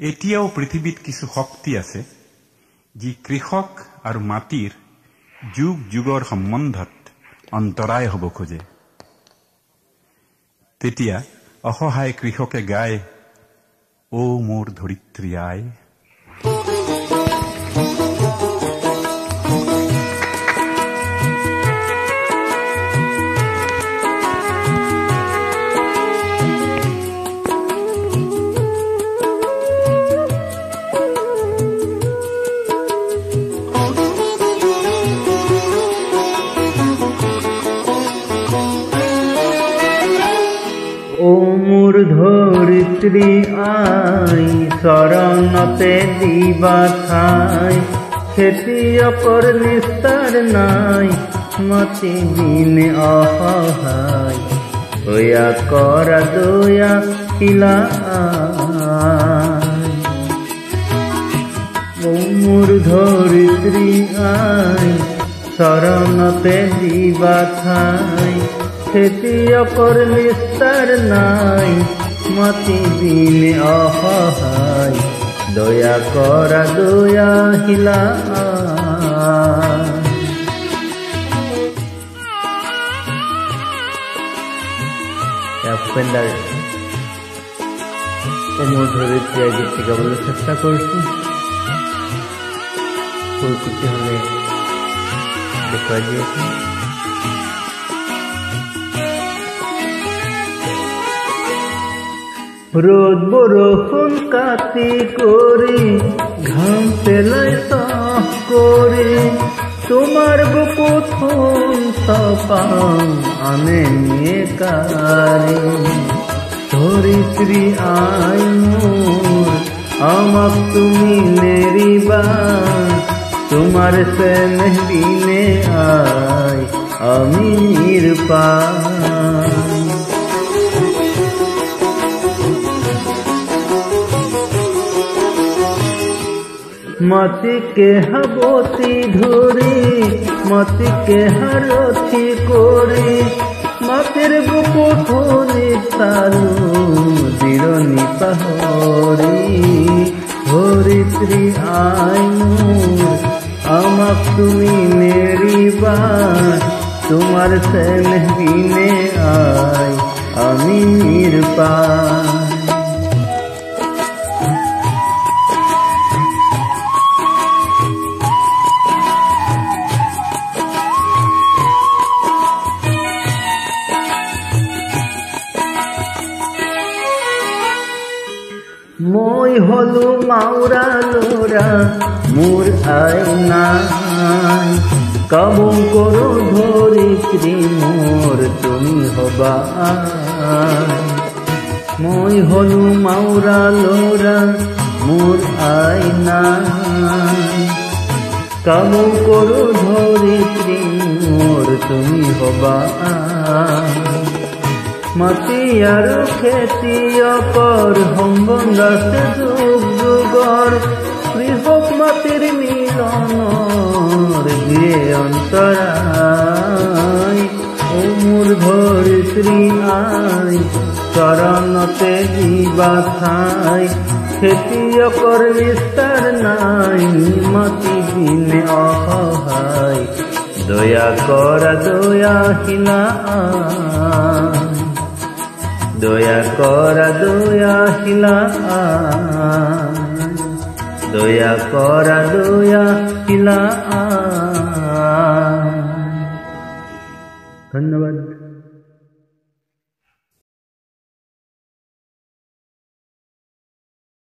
এতিয়াও পৃথিৱীত কিছু শক্তি আছে যি কৃষক আৰু মাটিৰ যুগ যুগৰ সম্বন্ধত অন্তৰায় হ'ব খোজে। তেতিয়া অসহায় কৃষকে গায়, ও মোৰ ধৰিত্ৰী আই। ও মোর ধরিত্রী আই, শরণতে দিবা ঠাই, খেতিয়কর নিস্তার নাই, মতি দিনে অসহায়, দয়া করা দয়া কিলা আই। ও মোর ধরিত্রী আই, শরণতে দিবা ঠাই, খেতিয়কর নিস্তার নাই, মতি দিনে অসহায়, দয়া করা দয়া হিলা। উপেন্দার অমর ধরিত্রী গীতটি গাবলৈ চেষ্টা কৰিছো। ফুলকুটি হলে দেখুৱাই দি আছো। রোদ বরষুণ কাটি করি, ঘাম পেলাই চাহ করি, তোমার বুকুত ফুল চাপাও আনে নিয়ে কারি। ধরিত্রী আই মোর, আমাক তুমি নেরিবা, তোমার স্নেহ বিনে আই আমি নির্বাণ। মতিকে হাবতি ধরি, মতিকে হারথি করি, মাতির বুকু ধনি তালু দিরনি পাহরি। ধরিত্রী আই মোর, আমাক তুমি নেরিবা, তোমার স্নেহ বিনে আই আমি নির্বাণ। মই হলো মাউরা লোরা, মোর আই নাই, কাবন করো ধরিত্রী মোর তুমি হবা। মই হলো মাউরা লোরা, মোর আই নাই, কাবন করো ধরিত্রী মোর তুমি হবা। মাটি আৰু খেতিয়কৰ সম্বন্ধ আছে যুগ যুগৰ, কৃষক মাটিৰ মিলনৰ দিয়ে অন্তৰায়। ও মোৰ ধৰিত্ৰী আই, চৰণতে দিবা ঠাই, খেতিয়কৰ নিস্তাৰ নাই, মাটি দিনে অসহায়, দয়া কৰা দয়া হিলা আই। দয়া কৰা দয়া হিলা, দয়া কৰা দয়া হিলা। ধন্যবাদ।